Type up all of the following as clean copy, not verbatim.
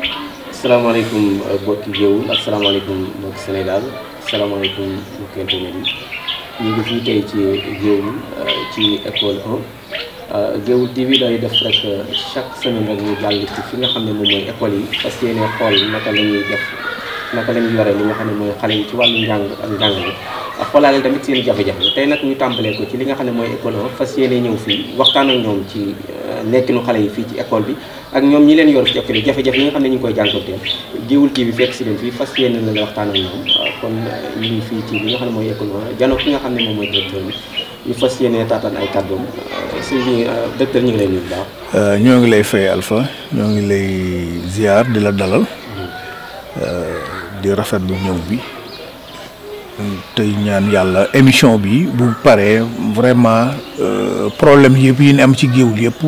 asalaamaaleykum mbokki Géoul asalaamaaleykum mbokki Sénégal asalaamaaleykum mbokki internet yi ñu ngi fii tey ci Géoul ci école 1 Géoul TV day def rek chaque semaine rek ñu jàll ci fi nga xam ne moom mooy école yi parce que yéene xool naka la ñuy def naka la ñuy yore li nga xam ne mooy xale yi ci wàllu njàng ak njàngale ak xoolaale tamit seen jafe-jafe tey nag ñu tàmbalee ko ci li nga xam ne mooy école 1 fas yéene ñëw fii waxtaan ak ñoom ci nekkinu xale yi fii ci école bi ak ñoom ñi leen yor ci école yi jafe-jafe yi nga xam ne ñu ngi koy jànkuwanteel Géoul TV fekk si leen fii fas yéene la waxtaan ak ñoom kon ñu ngi fii ci li nga xam ne mooy école 1 jano ki nga xam ne moom mooy directeur bi ñu fas yéene taataan ay kàddoom sëñ bi directeur ñu ngi lay nuyu bu baax. ñoo ngi lay fay Alpha ñoo ngi lay ziar di la dalal di rafetlu ñëw bi tey ñaan yàlla émission bi bu paree vraiment problème yëpp yi ñu am ci Géoul yëpp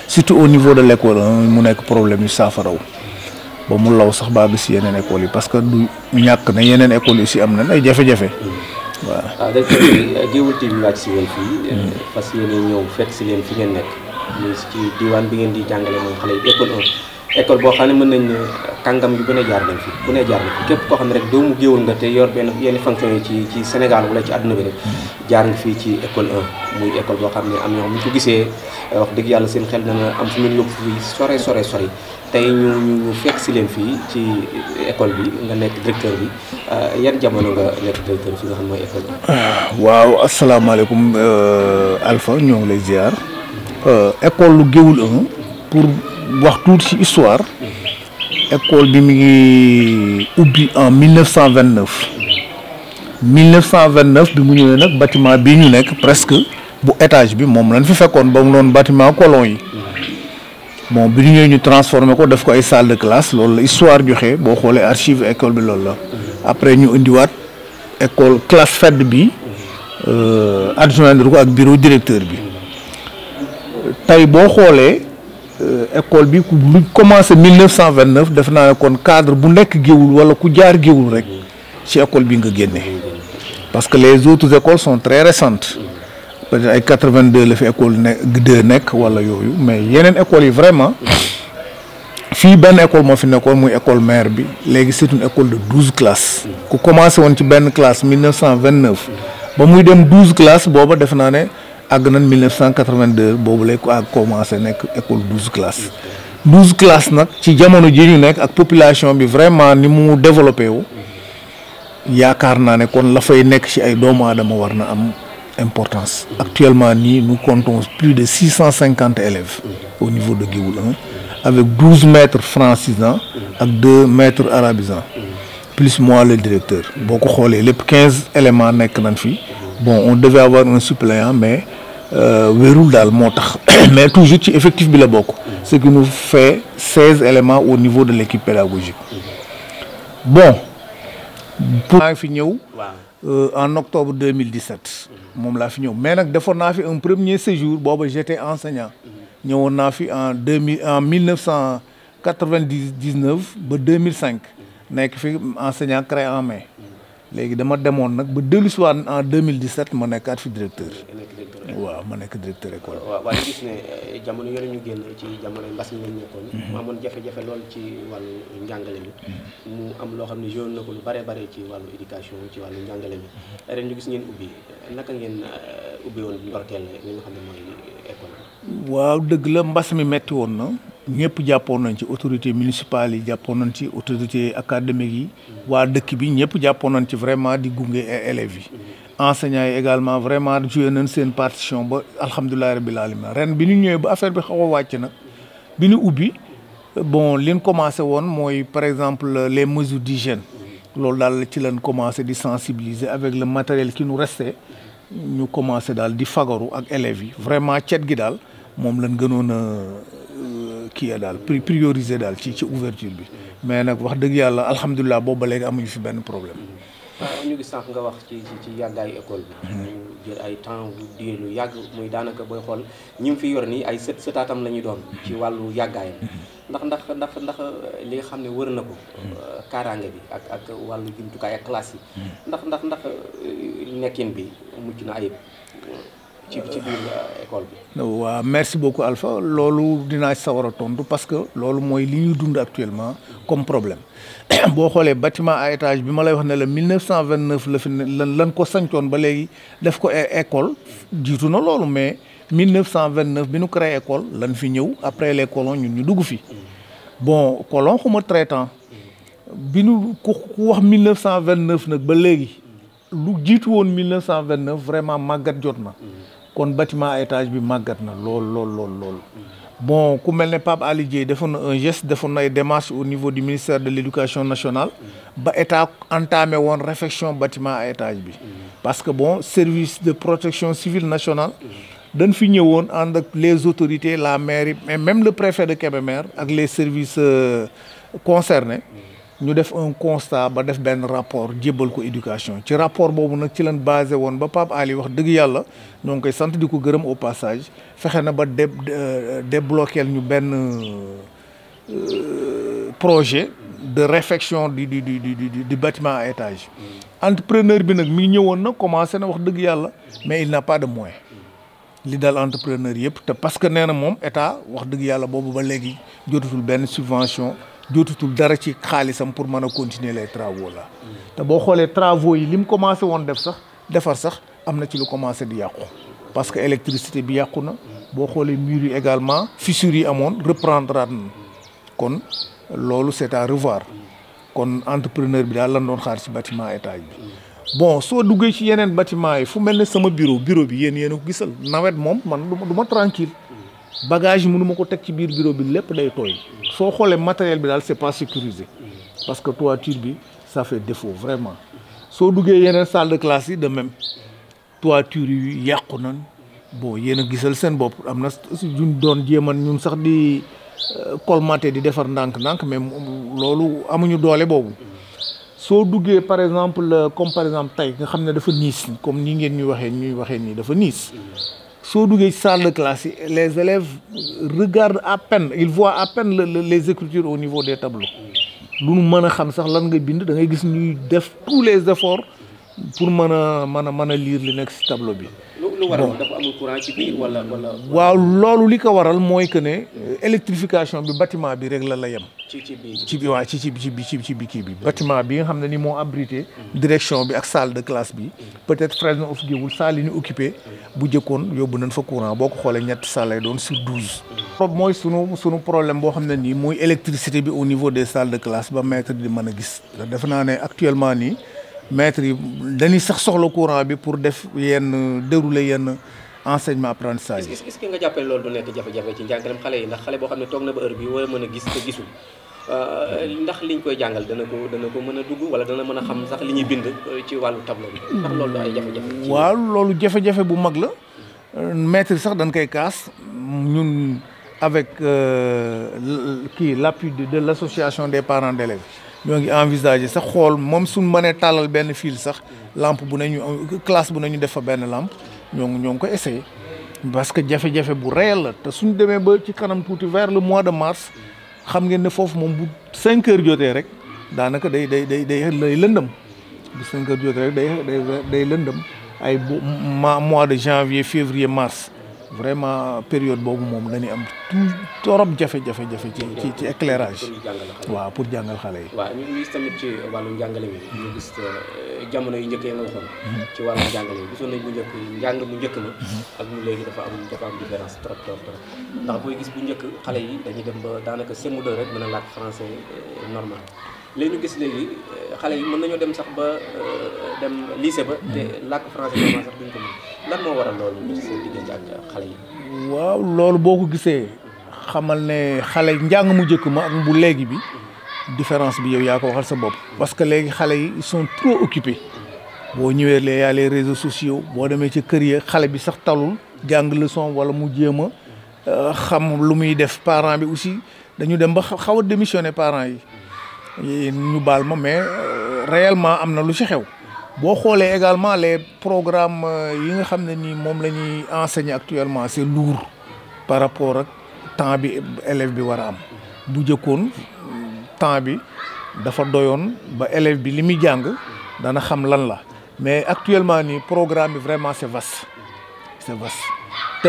surtout au niveau de l'école mu nekk problème yu saafaraw ba mu law sax baa si yeneen écoles yi parce que du ñàkk na yeneen écoles yi aussi am nañ ay jafe-jafe. waaw directeur bi Géoul TV wàcc si woon fii fas yéene ñëw fekk si leen fi ngeen nekk muy ci diwaan bi ngeen di jàngale mooy xale yi école 1 école boo xam ne mën nañ ne kàngam yu gën a jaar nañ fi bu ne jaar nañ fi képp koo xam ne rek doomu Géoul nga te yor yenn fonction yi ci Sénégal wala ci àdduna bi rek jaar nga fii ci école 1 muy école boo xam ne am ñoo xam ne ñu ko gisee wax dëgg yàlla seen xel dana am fu ñu yóbbu fii sori tey ñu fekk si leen fii ci école bi nga nekk directeur bi yan jamono nga nekk directeur fi nga xam ne mooy école bi. waaw asalaamaaleykum Alpha ñoo ngi lay ziar école lu Géoul 1 pour wax tuuti ci histoire école bi mi ngi ubbi en 1929 bi mu ñëwee nag bâtiment bii ñu nekk presque bu étage bi moom lañ fi fekkoon ba mu doon bâtiment colon yi. bon bi ñu ñëwee ñu transformé ko def ko ay salle de classe loolu la histoire joxe boo xoolee archive école bi loolu la après ñu indiwaat école classe fedd bi adjoindre ko ak bureau directeur bi tey boo xoolee école bi lu commencé 1929 def naa ne kon cadre bu nekk Géoul wala ku jaar Géoul rek ci école bi nga génne parce que les autres écoles sont très récentes peut-être ay 82 la fi école nekk wala yooyu mais yeneen écoles yi vraiment fii benn école moo fi nekkoon muy école mère bi léegi c'est une école de 12 classes ku commencé woon ci benn classe 1929 ba muy dem 12 classes booba def naa ne àgg nañ 1982 boobu lay commencé nekk école 12 classes 12 classes nag ci jamono ji ñu nekk ak population bi vraiment ni mu développé wu yaakaar naa ne kon la fay nekk ci ay doomu aadama war na am importance. Actuellement, nous comptons plus de 650 élèves au niveau de Géoul 1, avec 12 maîtres francisants et 2 maîtres arabisants, plus moi le directeur. Beaucoup les 15 éléments nek nan fi. Bon, on devait avoir un suppléant, mais mais toujours effectif bi la bokk. Ce qui nous fait 16 éléments au niveau de l'équipe pédagogique. Bon, pour en octobre 2017 moom laa fi ñëw mais nag defoon naa fi un premier séjour booba j'étais enseignant ñëwoon naa fi en 1999 ba 2005 nekk fi enseignant craie en main léegi dama demoon nag ba dellusiwaat en 2017 ma nekkaat fi directeur waaw ma nekk directeur école. waaw waaye gis ne jamono yore ñu génn ci jamono mbas mi lañ nekkoon. mu amoon jafe-jafe lool ci wàllu njàngale mi. mu am loo xam ne joué na ko lu bare ci wàllu éducation ci wàllu njàngale mi ren ñu gis ngeen ubbi naka ngeen ubbi woon ndorteel li nga xam ne mooy école bi. waaw dëgg la mbas mi metti woon na ñëpp jàppoon nañ ci autorités municipales yi jàppoon nañ ci autorités académiques yi. waa dëkk bi ñëpp jàppoon nañ ci vraiment di gunge élèves yi. enseignants yi également vraiment joué nañ seen partition ba alhamdulilah rabbil alamin ren bi ñu ñëwee ba affaire bi xaw a wàcc nag bi ñu ubbi bon li ñu commencé woon mooy par exemple les mesures d'hygiène loolu daal ci lañ commencé di sensibiliser avec le matériel qui nous restait ñu commencé daal di fagaru ak élèves yi vraiment cet gi daal moom lañ gënoon a kii daal prioriser daal ci ouverture bi mais nag wax dëgg yàlla alhamdulilah boobu ba léegi amuñu fi benn problème. ñu gis sànq nga wax ci yàggaayu école bi. ñu jël ay temps bu diir lu yàgg muy daanaka booy xool ñi mu fi yor nii ay sëtaatam la ñuy doon. ci wàllu yàggaayam. ndax li nga xam ne wër na ko. kaaraange bi ak wàllu jumtukaay ak classe yi. ndax nekkin bi mucc na ayib. ci biir école bi. waaw merci beaucoup Alpha loolu dinaa sawar a tontu parce que loolu mooy li ñuy dund actuellement comme problème boo xoolee bâtiment à étage bi ma lay wax ne la 1929 la fi lan ko sancoon ba léegi def ko école jiitu na loolu mais 1929 bi nu créé école lan fi ñëw après les colons ñun ñu dugg fi bon colon xuma traitant bi nu ku wax 1929 nag ba léegi lu jiitu woon 1929 vraiment màggat jot na. kon bâtiment à étage bi màggat na lool. Bon ku mel ne Pape Ali Dieye defoon na un geste defoon na ay démarches au niveau du ministère de l'éducation nationale ba état entamé woon réfection bâtiment à étage bi parce que bon service de protection civile nationale dañ fi ñëwoon ànd ak les autorités la mairie mais même le préfet de Kébémer ak les services concernés ñu def un constat ba def benn rapport jébbal ko éducation ci rapport boobu nag ci lañ basé woon ba Pape Ali wax dëgg yàlla ñoo ngi koy sant di ko gërëm au passage fexe na ba débloquer ñu benn projet de réfection du bâtiment à étage entrepreneur bi nag mi ñëwoon na commencé na wax dëgg yàlla mais il n'a pas de moyens li dal entrepreneur yëpp te parce que nee na moom état wax dëgg yàlla boobu ba léegi jotatul benn subvention jotutul dara ci xaalisam pour mën a continuer les travaux là te boo xoolee travaux yi li mu commencé woon defar sax am na ci lu commencé di yàqu parce que électricité bi yàqu na boo xoolee murs yi également fissures yi amoon reprendre na kon loolu c'est à revoir kon entrepreneur bi daal lan doon xaar ci bâtiment étage bi bon soo duggee ci yeneen bâtiment yi fu mel ne sama bureau bi yéen a ko gisal nawet moom man du ma tranquille bagage yi mënu ma ko teg ci biir bureau bi lépp day tooy soo xoolee matériel bi daal c'est pas sécurisé parce que toiture bi ça fait défaut vraiment soo duggee yeneen salle de classe yi de même toiture yi yàqu nañ bon yéen a gisal seen bopp am na duñ doon jéeman ñun sax di colmater di defar ndànk-ndànk mais loolu amuñu doole boobu soo duggee par exemple comme par exemple tey nga xam ne dafa niis comme ni ngeen ñuy waxee nii dafa niis soo duggee ci salle de classe yi les élèves regardent à peine ils voient à peine les écritures au niveau des tableaux lu nu mën a xam sax lan nga bind da ngay gis ñuy def tous les efforts pour mën a lire li nekk ci tableau bi. lu waral dafa amul courant ci biir wala. waaw loolu li ko waral mooy que ne électrification bi bâtiment bi rek la yem. ci bi bâtiment bi nga xam ne ni moo abrité direction bi ak salle de classe bi peut-être Fresno of Guéoul salle yi ñu occupé bu jëkkoon yóbbu nañ fa courant boo ko xoolee ñetti salle lay doon sur 12. mooy sunu problème boo xam ne nii mooy électricité bi au niveau des salles de classe ba maître di mën a gis defe naa ne actuellement nii maître yi dañuy sax soxla courant bi pour def dérouler yenn enseignement apprentissage yi. est-ce que nga jàppale loolu du nekk jafe-jafe ci njàngalem xale yi ndax xale boo xam ne toog na ba heure bi war a mën a gis te gisul ndax liñ koy jàngal dana ko mën a dugg wala dana mën a xam sax li ñuy bind ci wàllu tableau bi ndax loolu ay jafe-jafe. waaw loolu jafe-jafe bu mag la maître sax dañ koy kaas ñun avec l'appui de l'association des parents d'élèves ñoo ngi envisager sax xool moom suñ mënee tàllal benn fil sax lampe bu nañu classe bu nañu def fa benn lampe ñoo ngi ko essayer parce que jafe-jafe bu réel la te suñ demee ba ci kanam tuuti vers le mois de mars xam ngeen ne foofu moom bu 5 heures jotee rek daanaka day lëndëm bu 5 heures jotee rek day lëndëm ay mois de janvier février mars vraiment période boobu moom dañuy am torop jafe-jafe ci éclairage waaw pour jàngal xale yi. waaw ñu gis tamit ci wàllu njàngale mi ñu gis jamono yi njëkk yi nga waxoon ci wàllu njàngale yi gisoon nañ bu njëkk njàng mu njëkk ma ak mu léegi dafa am différence trop ndax booy gis bu njëkk xale yi dañuy dem ba daanaka CM2 rek mën a làkk français normal léegi ñu gis léegi xale yi mën nañoo dem sax ba dem lycée ba te làkk français normal sax duñ ko mën lan moo waral loolu ñu ci seen diggante ak xale yi. waaw loolu boo ko gisee xamal ne xale njàng mu njëkk ma ak bu léegi bi différence bi yow yaa ko waxal sa bopp. parce que léegi xale yi ils sont trop occupés boo ñëwee les y a les réseaux sociaux boo demee ci kër yi xale bi sax talul jàng leçon wala mu jéem a xam lu muy def parent bi aussi dañu dem ba xaw a démissionner parents yi ñu baal ma mais réellement am na lu ci xew. boo xoolee également les programmes yi nga xam ne ni moom la ñuy enseigner actuellement c'est lourd par rapport ak temps bi élève bi war a am bu jëkkoon temps bi dafa doyoon ba élève bi li muy jàng dana xam lan la mais actuellement nii programme bi vraiment c'est vaste c'est vaste te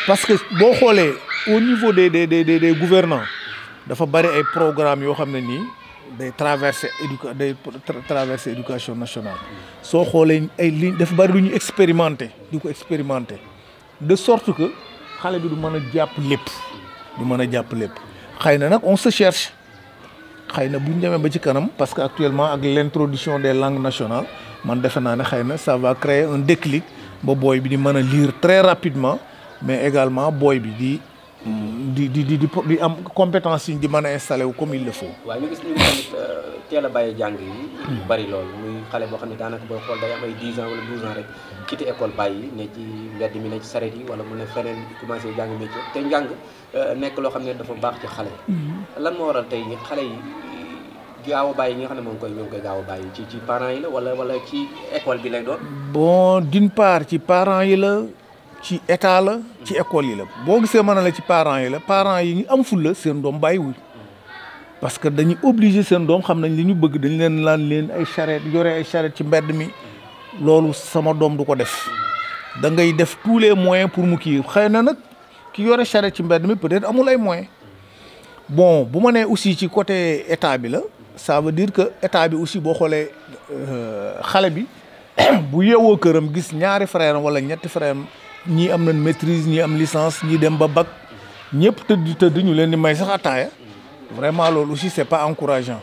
parce que boo xoolee au niveau des gouvernants dafa bari ay programmes yoo xam ne nii day traverser éducation nationale soo xoolee ay li dafa bari lu ñu expérimenter di ko expérimenter de sorte que xale bi du mën a jàpp lépp xëy na nag on se cherche xëy na bu ñu demee ba ci kanam parce que actuellement ak l'introduction des langues nationales man defe naa ne xëy na ça va créer un déclic ba booy bi di mën a lire très rapidement mais également booy bi di am compétence yi di mën a installé wu comme il le faut. waaw ñu gis ñu tamit teel a bàyyi jàng yi. bari loolu muy xale boo xam ne daanaka booy xool day am ay 10 ans wala 12 ans rek quitté école bàyyi ne ci mbedd mi ne ci saret yi wala mu ne feneen commencé jàng métier te njàng nekk loo xam ne dafa baax ci xale. lan moo waral tey xale yi gaaw a bàyyi ñi nga xam ne moom ñoo ngi koy gaaw a bàyyi ci parents yi la wala ci école bi lay doon. bon d'une part ci parents yi la. ci état la ci école yi la boo gisee mën na la ci parents yi la parents yi ñu am ful la seen doom bàyyiwul parce que dañuy obligé seen doom xam nañ li ñu bëgg dañ leen laan leen ay charrette yore ay charrette ci mbedd mi loolu sama doom du ko def da ngay def tous les moyens pour mu kii xëy na nag ki yore charrette ci mbedd mi peut-être amul ay moyens bon bu ma nee aussi ci côté état bi la ça veut dire que état bi aussi boo xoolee xale bi bu yeewoo këram gis ñaari frère wala ñetti frère ñii am nañ maîtrise ñii am licence ñii dem ba bac ñëpp tëdd ñu leen di may sax ataaya vraiment loolu aussi c'est pas encourageant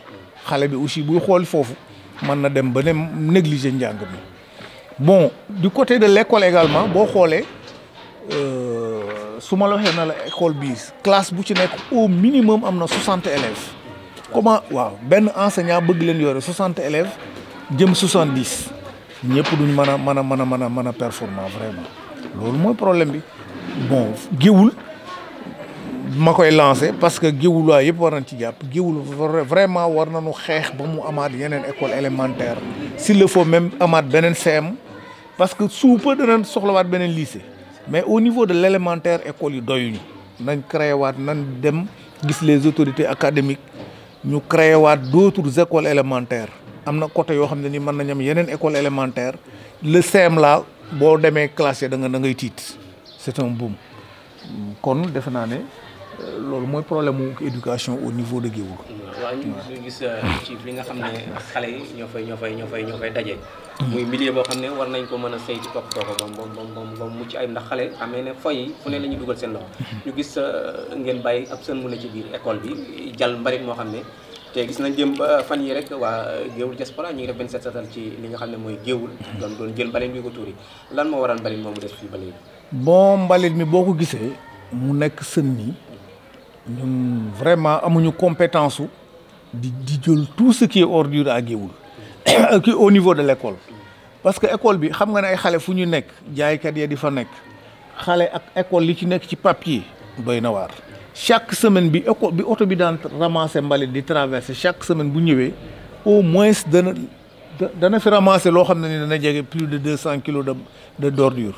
xale bi aussi buy xool foofu mën na dem ba ne négliger njàng bi bon du côté de l'école également boo xoolee su ma la waxee na la école bi classe bu ci nekk au minimum am na 60 élèves comment waaw benn enseignant bëgg leen yore 60 élèves jëm 70 ñëpp duñ mën a performant vraiment loolu mooy problème bi bon géwul ma koy lancé parce que géwul waa yëpp war nañ ci jàpp géwul vraiment war nañu xeex ba mu amaat yeneen école élémentaire s'il le faut même amaat beneen CM parce que sous peu danañ soxlawaat beneen lycée mais au niveau de l'élémentaire école yi doyuñu nañ créé waat nañ dem gis les autorités académiques ñu créé waat d'autres écoles élémentaires am na côté yoo xam ne ni mën nañ am yeneen école élémentaire le CM là boo demee classe da ngay tiit c'est un boom kon defe naa ne loolu mooy problème mu éducation au niveau de Géoul. waaw ñu gis ci li nga xam ne xale yi ñoo fay daje. muy milieu boo xam ne war nañ ko mën a saytu toppatoo ko ba mu mucc ayib ndax xale amee ne foy yi fu ne la ñuy dugal seen loxo. ñu gis ngeen bàyyi ab sën mu ne ci biir école bi jàll mbarit moo xam ne. te gis nañ jëm fan yi rek waa Géoul diaspora ñu ngi def benn set setal ci li nga xam ne mooy Géoul doon jël mbalit bi ko tuuri lan moo waral mbalit moomu def fii ba léegi. bon mbalit mi boo ko gisee mu nekk sën nii ñun vraiment amuñu compétence su di jël tout ce qui est ordure à Géoul au niveau de l'école parce que école bi xam nga ne ay xale fu ñu nekk jaaykat ya di fa nekk xale ak école li ci nekk ci papier doy na waar. chaque semaine bi école bi oto bi daan ramasser mbalit di traverser chaque semaine bu ñëwee au moins dana fi ramasser loo xam ne ni dana jege plus de 200 kilos de d'ordure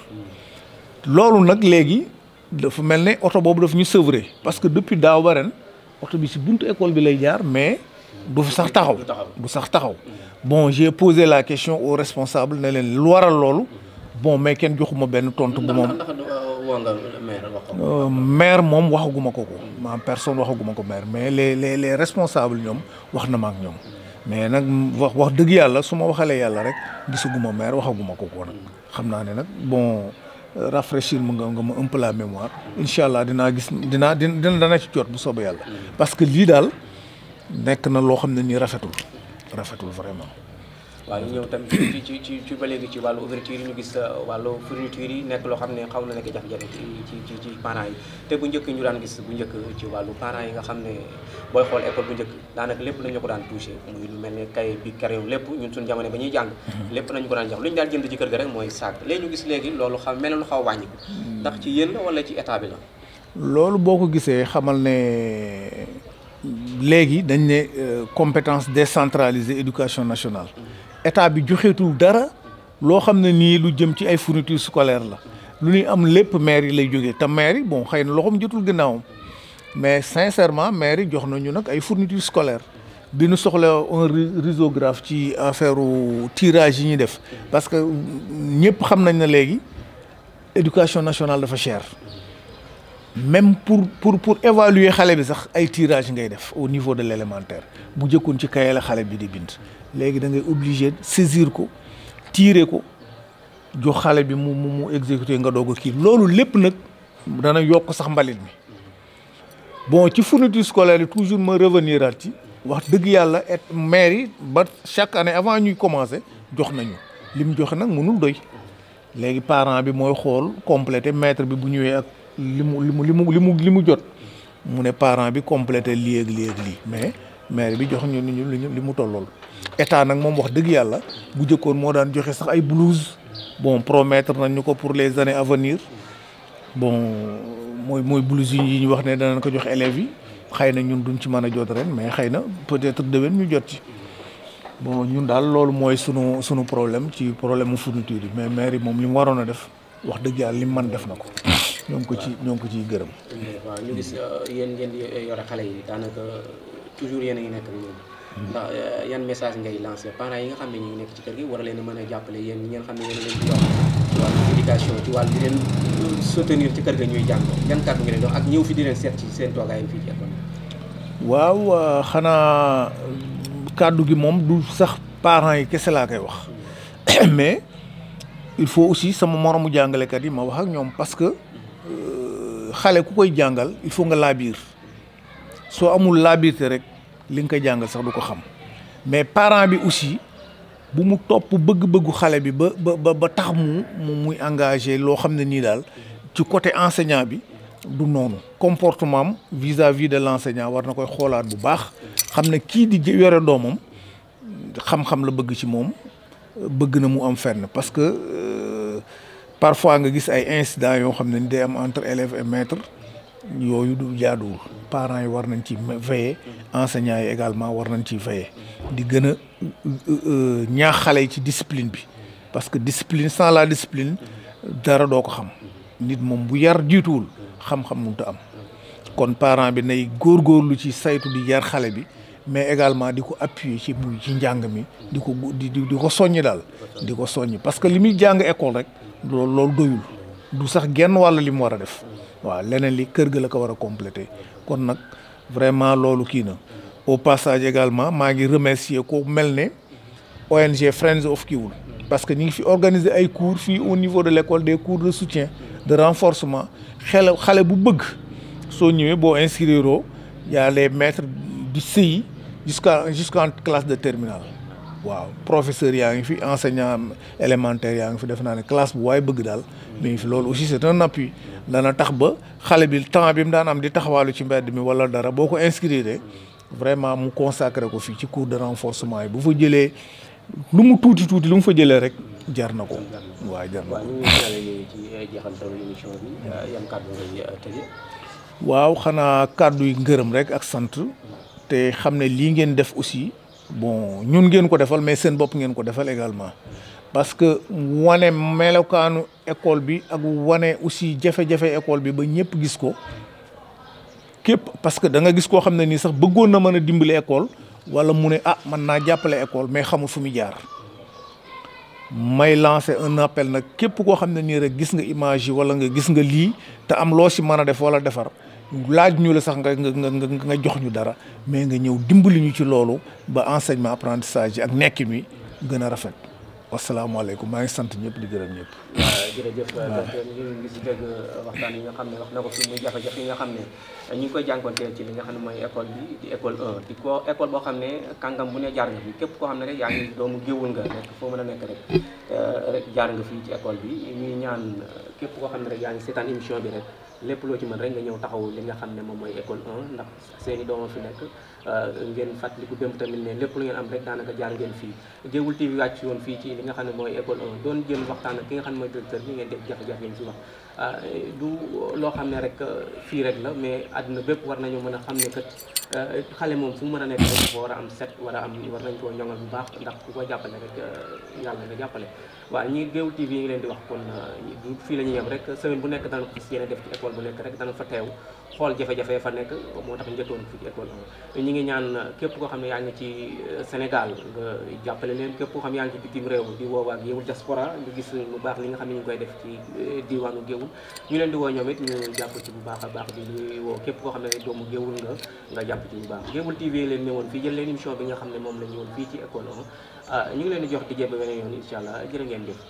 loolu nag léegi dafa mel ne oto boobu daf ñu sevrer parce que depuis daaw ba ren oto bi ci buntu école bi lay jaar mais du sax taxaw bon j'ai posé la question aux responsables ne leen lu waral loolu bon mais kenn joxuma benn tontu bu moom maire moom waxaguma ko en personne waxaguma ko maire mais les responsables ñoom wax na ma ak ñoom mais nag wax dëgg yàlla su ma waxalee yàlla rek gisaguma maire waxaguma ko nag xam naa ne nag bon rafraîchir mu nga ma un peu la mémoire incha allah dinaa gis dana ci jot bu soobee yàlla parce que lii daal nekk na loo xam ne nii rafetul vraiment. waaw ñu ñëw tamit ci ba léegi ci wàllu ouverture yi ñu gis wàllu fourniture yi nekk loo xam ne xaw na nekk jafe-jafe ci parents yi te bu njëkk ñu daan gis bu njëkk ci wàllu parents yi nga xam ne booy xool école bu njëkk daanaka lépp nañu ko daan touché muy lu mel ne kay bi crayon lépp ñun suñu jamono ba ñuy jàng lépp nañu ko daan jox lu ñu daan jënd ci kër ga rek mooy sac léegi ñu gis léegi loolu mel na lu xaw a wàññiku ndax ci yéen la wala ci état bi la. loolu boo ko gisee xamal ne léegi dañ ne compétence décentralisée éducation nationale. état bi joxeetul dara loo xam ne nii lu jëm ci ay fournitures scolaires la lu ñuy am lépp maire yi lay jógee te maire yi bon xëy na loxoom jotul gannaawam mais sincèrement maire yi jox nañu nag ay fournitures scolaires bi ñu soxla un risographe ci affaire tirage yi ñuy def parce que ñëpp xam nañ ne léegi éducation nationale dafa cher même pour évaluer xale bi sax ay tirage ngay def au niveau de l'élémentaire bu jëkkoon ci kaye la xale bi di bind léegi da ngay obligé saisir ko tirer ko jox xale bi mu exécuter nga doog a kii loolu lépp nag dana yokk sax mbalit mi bon ci fourniture scolaire yi toujours ma revenir at ci wax dëgg yàlla et maire yi ba chaque année avant ñuy commencer jox nañu li mu joxe nag mënul doy léegi parent bi mooy xool complété maître bi bu ñëwee ak li mu jot mu ne parent bi complété lii ak lii mais maire bi jox ñu li mu tollool état nag moom wax dëgg yàlla bu jëkkoon moo daan joxe sax ay blouse bon promettre nañ ñu ko pour les années à venir bon mooy blouse yi ñu wax ne danañ ko jox élèves yi xëy na ñun duñ ci mën a jot ren mais xëy na peut-être déwén ñu jot ci bon ñun daal loolu mooy sunu problème ci problème mu fourniture yi mais maire yi moom li mu waroon a def wax dëgg yàlla li mu mën def na ko ñoo ngi ko ciy gërëm. waaw ñu gis yéen ngeen di yore xale yi daanaka toujours yéen a ngi nekk ak ñoom ndax yan message ngay lancé parents yi nga xam ne ñu ngi nekk ci kër gi war a leen a mën a jàppale yéen ñi ngeen xam ne yéen a leen di wax ci wàllu éducation ci wàllu di leen soutenir ci kër ga ñuy jàng yan kàddu ngeen dox ak ñëw fi di leen seet ci seen toogaayam fii ci école. waaw xanaa kàddu gi moom du sax parents yi kese laa koy wax mais il faut aussi sama moromu jàngalekat yi ma wax ak ñoom parce que xale ku koy jàngal il faut nga laabiir soo amul laabiirte rek li nga koy jàngal sax du ko xam mais parent bi aussi bu mu topp bëgg-bëggu xale bi ba tax muy engagé loo xam ne nii daal ci côté enseignant bi du noonu comportement am vis-à-vis de l'enseignant war na koy xoolaat bu baax xam ne kii di yore doomam xam-xam la bëgg ci moom bëgg na mu am fenn parce que parfois nga gis ay incidents yoo xam ne ni day am entre élèves et maîtres yooyu du jaaduwul parents yi war nañ ci veiller enseignants yi également war nañ ci veiller di gën a ñaax xale yi ci discipline bi parce que discipline sans la discipline dara doo ko xam nit moom bu yar jiituwul xam-xam mënut a am kon parent bi nay góorgóorlu ci saytu di yar xale bi mais également di ko appuyer ci njàng mi di ko soññi daal di ko soññi parce que li muy jàng école rek loolu doyul du sax genn wàll li mu war a def waaw leneen li kër ga la ko war a compléter kon nag vraiment loolu kii na au passage également maa ngi remercier ko mel ne ONG Friends of Kiwul parce que ñu ngi fi organiser ay cours fii au niveau de l'école des cours de soutien de renforcement xale bu bëgg soo ñëwee boo inscrire y a les maîtres du CI jusqu'en classe de terminale waaw professeur yaa ngi fi enseignant élémentaire yaa ngi fi def naa ne classe bu waaye bëgg daal mi ngi fi loolu aussi c'est un appui dana tax ba xale bi temps bi mu daan am di taxawaalu ci mbedd mi wala dara boo ko inscrire vraiment mu consacré ko fii ci cours de renforcement yi bu fa jëlee lu mu tuuti lu mu fa jëlee rek jar na ko waaw jar na ko. ñu ngi ci jeexantalu émission bi yan kàddu ngay tëjee. waaw xanaa kàddu yi ngërëm rek ak sant te xam ne lii ngeen def aussi bon ñun ngeen ko defal mais seen bopp ngeen ko defal également parce que wane melokaanu école bi ak wane aussi jafe-jafe école bi ba ñëpp gis ko képp parce que da nga gis koo xam ne nii sax bëggoon na mën a dimbali école wala mu ne mën naa jàppale école mais xamul fu muy jaar may lancer un appel nag képp koo xam ne nii rek gis nga image yi wala nga gis nga lii te am loo si mën a def wala defar laaj ñu la sax nga jox ñu dara mais nga ñëw dimbali ñu ci loolu ba enseignement apprentissage yi ak nekkin wi gën a rafet wasalaamaaleykum maa ngi sant ñëpp di gërëm ñëpp. jërëjëf docteur ñu ngi si dégg waxtaan yi nga xam ne wax na ko fi muy jafe-jafe yi nga xam ne ñu ngi koy jànkonteel ci li nga xam ne mooy école bi di école 1 di ko école boo xam ne kàngam bu ne jaar nga fi képp koo xam ne rek yaa ngi doomu géewul nga nekk foo mën a nekk rek jaar nga fii ci école bi ñuy ñaan képp koo xam ne rek yaa ngi seetaan émission bi rek lépp loo ci mën rek nga ñëw taxaw li nga xam ne moom mooy école 1 ndax seen i dooma fi nekk ngeen fàttaliku démb tamit ne lépp lu ngeen am rek daanaka jaar ngeen fii Géoul TV wàcc woon fii ci li nga xam ne mooy école 1 doon jël waxtaan ak ki nga xam ne mooy directeur bi ngeen def jafe-jafe yi ci wax du loo xam ne rek fii rek la mais àdduna bépp war nañu mën a xam ne kat xale moom fu mu mën a nekk rek dafa war a am set war nañ koo ñoŋal bu baax ndax ku ko jàppale rek yàlla nga jàppale. waaw ñi Géoul TV yi ngi leen di wax kon du fii la ñuy yem rek semaine bu nekk dana ko fas yéene def ci école bu nekk rek dana fa teew xool jafe-jafe fa nekk moo tax njëkkoon fii ci école ñi ngi ñaan képp koo xam ne yaa ngi ci Sénégal nga jàppale leen képp koo xam ne yaa ngi ci bitim réew di woo waa Géoul diaspora nga gis lu baax li nga xam ne ñu ngi koy def ci diwaanu Géoul ñu leen di woo ñoom it ñu jàpp ci bu baax a baax di woo képp koo xam ne doomu Géoul nga jàpp ci bu baax. Géoul TV leen ñëwoon fii jël leen émission bi nga xam ne moom la ñu woon fii ci école ñu ngi leen di jox di jéem a beneen yoon incha allah jërë ngeen jëf.